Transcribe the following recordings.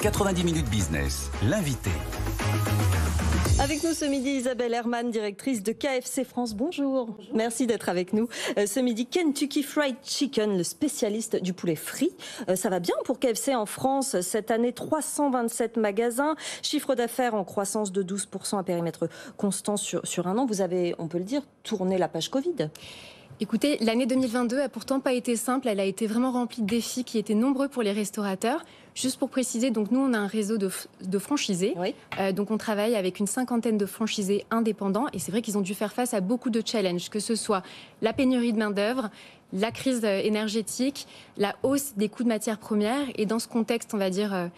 90 minutes business, l'invité. Avec nous ce midi, Isabelle Herman, directrice de KFC France. Bonjour. Bonjour. Merci d'être avec nous. Ce midi, Kentucky Fried Chicken, le spécialiste du poulet frit. Ça va bien pour KFC en France. Cette année, 327 magasins. Chiffre d'affaires en croissance de 12% à périmètre constant sur un an. Vous avez, on peut le dire, tourné la page Covid. Écoutez, l'année 2022 a pourtant pas été simple. Elle a été vraiment remplie de défis qui étaient nombreux pour les restaurateurs. Juste pour préciser, donc nous, on a un réseau de franchisés. Oui. Donc on travaille avec une 50aine de franchisés indépendants. Et c'est vrai qu'ils ont dû faire face à beaucoup de challenges, que ce soit la pénurie de main-d'œuvre, la crise énergétique, la hausse des coûts de matières premières. Et dans ce contexte, on va dire,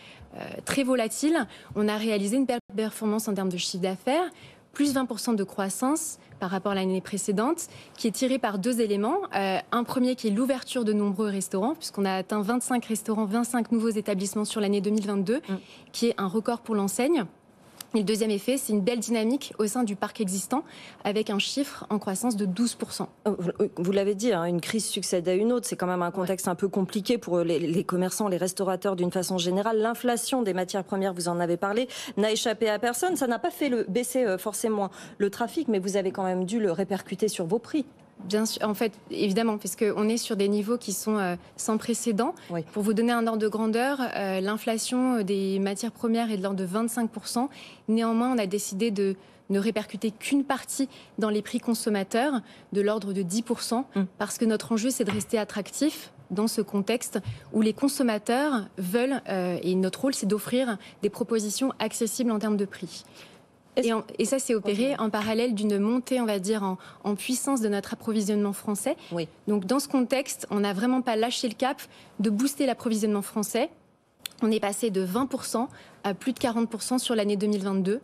très volatile, on a réalisé une belle performance en termes de chiffre d'affaires, plus 20% de croissance par rapport à l'année précédente, qui est tirée par deux éléments. Un premier qui est l'ouverture de nombreux restaurants, puisqu'on a atteint 25 restaurants, 25 nouveaux établissements sur l'année 2022, qui est un record pour l'enseigne. Et le deuxième effet, c'est une belle dynamique au sein du parc existant, avec un chiffre en croissance de 12%. Vous l'avez dit, hein, une crise succède à une autre. C'est quand même un contexte un peu compliqué pour les commerçants, les restaurateurs d'une façon générale. L'inflation des matières premières, vous en avez parlé, n'a échappé à personne. Ça n'a pas fait baisser forcément le trafic, mais vous avez quand même dû le répercuter sur vos prix. Bien sûr, en fait, évidemment, parce qu'on est sur des niveaux qui sont sans précédent. Oui. Pour vous donner un ordre de grandeur, l'inflation des matières premières est de l'ordre de 25%. Néanmoins, on a décidé de ne répercuter qu'une partie dans les prix consommateurs, de l'ordre de 10%, parce que notre enjeu, c'est de rester attractif dans ce contexte où les consommateurs veulent, et notre rôle, c'est d'offrir des propositions accessibles en termes de prix. Et ça s'est opéré en parallèle d'une montée, on va dire, en puissance de notre approvisionnement français. Oui. Donc dans ce contexte, on n'a vraiment pas lâché le cap de booster l'approvisionnement français. On est passé de 20% à plus de 40% sur l'année 2022.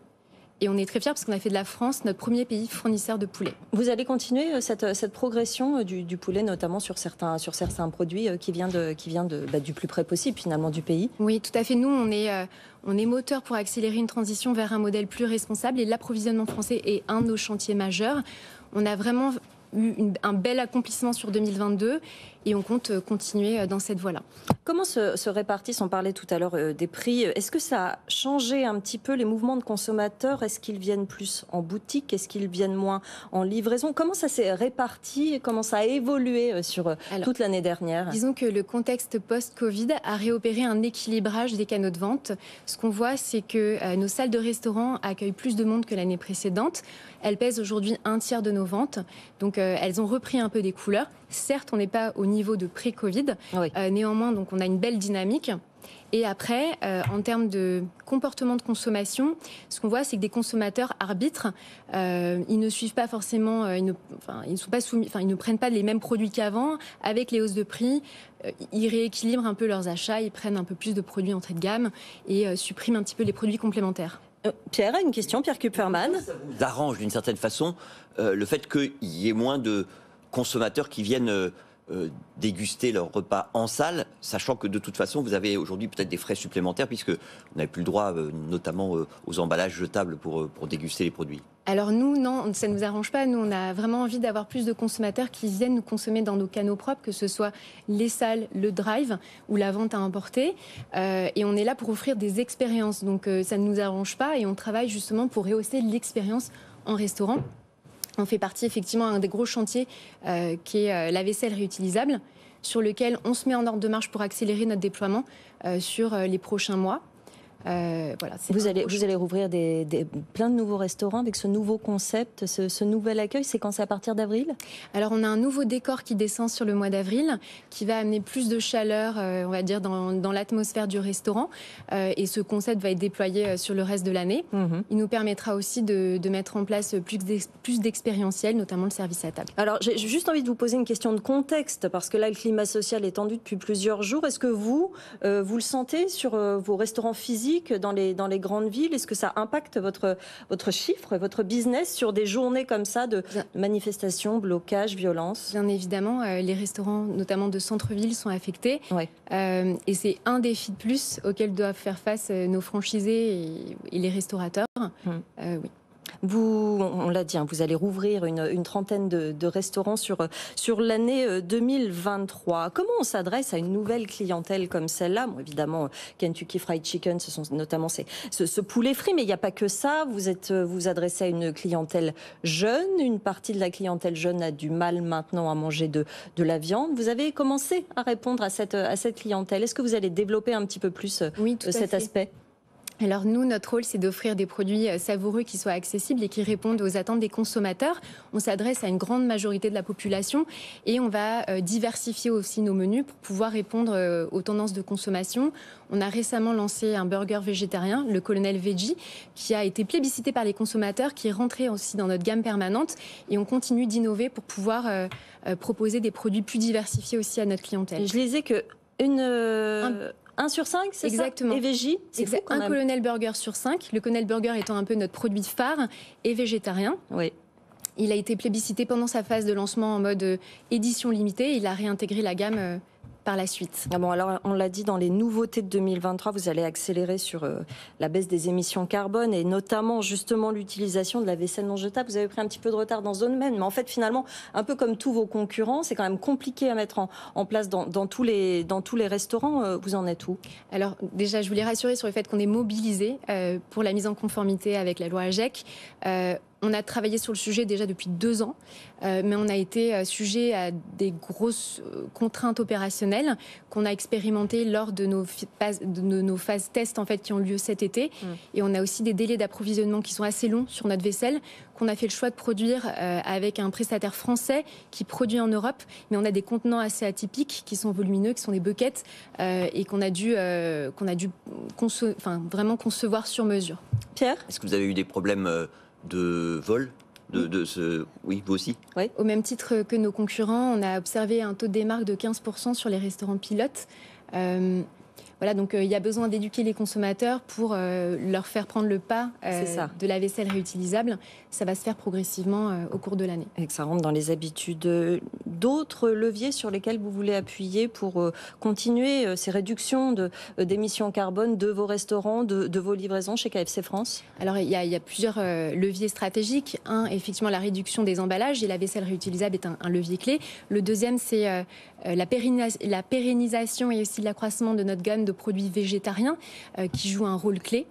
Et on est très fiers parce qu'on a fait de la France notre premier pays fournisseur de poulet. Vous allez continuer cette progression du poulet, notamment sur certains produits qui vient du plus près possible, finalement, du pays? Oui, tout à fait. Nous, on est moteur pour accélérer une transition vers un modèle plus responsable. Et l'approvisionnement français est un de nos chantiers majeurs. On a vraiment eu un bel accomplissement sur 2022 et on compte continuer dans cette voie-là. Comment se répartissent, on parlait tout à l'heure des prix, est-ce que ça a changé un petit peu les mouvements de consommateurs? Est-ce qu'ils viennent plus en boutique? Est-ce qu'ils viennent moins en livraison? Comment ça s'est réparti? Comment ça a évolué sur toute l'année dernière? Disons que le contexte post-Covid a réopéré un équilibrage des canaux de vente. Ce qu'on voit, c'est que nos salles de restaurant accueillent plus de monde que l'année précédente. Elles pèsent aujourd'hui un tiers de nos ventes. Donc elles ont repris un peu des couleurs. Certes, on n'est pas au niveau de pré-Covid. Oui. Néanmoins, donc, on a une belle dynamique. Et après, en termes de comportement de consommation, ce qu'on voit, c'est que des consommateurs arbitrent. Ils ne suivent pas forcément, ils ne prennent pas les mêmes produits qu'avant. Avec les hausses de prix, ils rééquilibrent un peu leurs achats, ils prennent un peu plus de produits entrée de gamme et suppriment un petit peu les produits complémentaires. Pierre a une question, Pierre Kupferman. Ça vous arrange d'une certaine façon le fait qu'il y ait moins de consommateurs qui viennent déguster leur repas en salle, sachant que de toute façon vous avez aujourd'hui peut-être des frais supplémentaires puisque vous n'avez plus le droit notamment aux emballages jetables pour déguster les produits. Alors nous, non, ça ne nous arrange pas. Nous, on a vraiment envie d'avoir plus de consommateurs qui viennent nous consommer dans nos canaux propres, que ce soit les salles, le drive ou la vente à emporter. Et on est là pour offrir des expériences. Donc ça ne nous arrange pas et on travaille justement pour rehausser l'expérience en restaurant. On fait partie effectivement d'un des gros chantiers qui est la vaisselle réutilisable, sur lequel on se met en ordre de marche pour accélérer notre déploiement sur les prochains mois. Voilà, vous allez rouvrir plein de nouveaux restaurants avec ce nouveau concept, ce nouvel accueil. C'est quand? C'est à partir d'avril? Alors on a un nouveau décor qui descend sur le mois d'avril, qui va amener plus de chaleur, on va dire, dans l'atmosphère du restaurant. Et ce concept va être déployé sur le reste de l'année. Il nous permettra aussi de mettre en place plus d'expérientiel, notamment le service à table. Alors j'ai juste envie de vous poser une question de contexte, parce que là le climat social est tendu depuis plusieurs jours. Est-ce que vous le sentez sur vos restaurants physiques dans les grandes villes? Est-ce que ça impacte votre chiffre, votre business sur des journées comme ça de manifestations, blocages, violences? Bien évidemment, les restaurants, notamment de centre-ville, sont affectés. Ouais. Et c'est un défi de plus auquel doivent faire face nos franchisés et les restaurateurs. Oui. On l'a dit, hein, vous allez rouvrir une trentaine de restaurants sur l'année 2023. Comment on s'adresse à une nouvelle clientèle comme celle-là? Bon, évidemment, Kentucky Fried Chicken, ce sont notamment ce poulet frit, mais il n'y a pas que ça. Vous adressez à une clientèle jeune. Une partie de la clientèle jeune a du mal maintenant à manger de la viande. Vous avez commencé à répondre à cette clientèle. Est-ce que vous allez développer un petit peu plus cet aspect? Alors nous, notre rôle, c'est d'offrir des produits savoureux qui soient accessibles et qui répondent aux attentes des consommateurs. On s'adresse à une grande majorité de la population et on va diversifier aussi nos menus pour pouvoir répondre aux tendances de consommation. On a récemment lancé un burger végétarien, le Colonel Veggie, qui a été plébiscité par les consommateurs, qui est rentré aussi dans notre gamme permanente. Et on continue d'innover pour pouvoir proposer des produits plus diversifiés aussi à notre clientèle. Je lisais que 1 sur 5, c'est exactement. Ça? Et végé, c'est fou quand même. Un Colonel Burger sur 5. Le Colonel Burger étant un peu notre produit phare et végétarien. Oui. Il a été plébiscité pendant sa phase de lancement en mode édition limitée. Il a réintégré la gamme par la suite. Ah bon, alors on l'a dit, dans les nouveautés de 2023, vous allez accélérer sur la baisse des émissions carbone et notamment justement l'utilisation de la vaisselle non jetable. Vous avez pris un petit peu de retard dans ce domaine, mais en fait finalement, un peu comme tous vos concurrents, c'est quand même compliqué à mettre en place dans tous les restaurants. Vous en êtes où? Alors déjà, je voulais rassurer sur le fait qu'on est mobilisé pour la mise en conformité avec la loi AGEC. On a travaillé sur le sujet déjà depuis 2 ans, mais on a été sujet à des grosses contraintes opérationnelles qu'on a expérimentées lors de nos phases tests en fait, qui ont lieu cet été. Et on a aussi des délais d'approvisionnement qui sont assez longs sur notre vaisselle, qu'on a fait le choix de produire avec un prestataire français qui produit en Europe. Mais on a des contenants assez atypiques qui sont volumineux, qui sont des buckets, et qu'on a dû vraiment concevoir sur mesure. Pierre? Est-ce que vous avez eu des problèmes de vol oui, vous aussi? Oui. Au même titre que nos concurrents, on a observé un taux de démarque de 15% sur les restaurants pilotes. Voilà, donc il y a besoin d'éduquer les consommateurs pour leur faire prendre le pas de la vaisselle réutilisable. Ça va se faire progressivement au cours de l'année. Et que ça rentre dans les habitudes. D'autres leviers sur lesquels vous voulez appuyer pour continuer ces réductions d'émissions carbone de vos restaurants, de vos livraisons chez KFC France? Alors il y a plusieurs leviers stratégiques. Un, effectivement, la réduction des emballages et la vaisselle réutilisable est un levier clé. Le deuxième, c'est la pérennisation et aussi l'accroissement de notre gamme de produits végétariens qui jouent un rôle clé.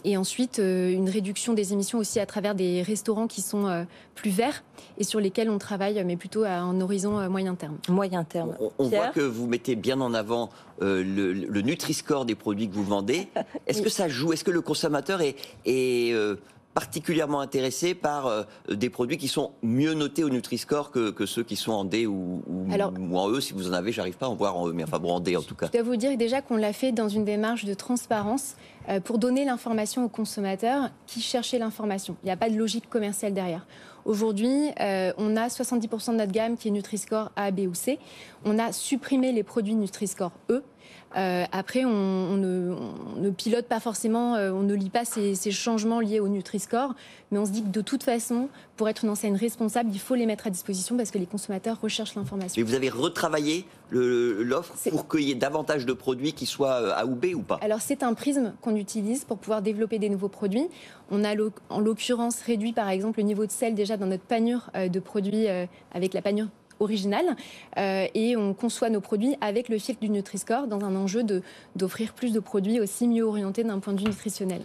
Et ensuite, une réduction des émissions aussi à travers des restaurants qui sont plus verts et sur lesquels on travaille, mais plutôt à un horizon moyen terme. Moyen terme. On voit que vous mettez bien en avant le Nutri-Score des produits que vous vendez. Est-ce que ça joue? Est-ce que le consommateur est particulièrement intéressé par des produits qui sont mieux notés au Nutri-Score que ceux qui sont en D ou en E? Si vous en avez, j'arrive pas à en voir en E, mais enfin bon, en D en tout cas. Je dois vous dire déjà qu'on l'a fait dans une démarche de transparence pour donner l'information aux consommateurs qui cherchaient l'information. Il n'y a pas de logique commerciale derrière. Aujourd'hui, on a 70% de notre gamme qui est Nutri-Score A, B ou C. On a supprimé les produits Nutri-Score E. Après, on ne pilote pas forcément, on ne lit pas ces changements liés au Nutri-Score, mais on se dit que de toute façon, pour être une enseigne responsable, il faut les mettre à disposition parce que les consommateurs recherchent l'information. Mais vous avez retravaillé l'offre pour qu'il y ait davantage de produits qui soient A ou B ou pas? Alors c'est un prisme qu'on utilise pour pouvoir développer des nouveaux produits. On a en l'occurrence réduit par exemple le niveau de sel déjà dans notre panure de produits avec la panure originale et on conçoit nos produits avec le filtre du Nutri-Score dans un enjeu d'offrir plus de produits aussi mieux orientés d'un point de vue nutritionnel.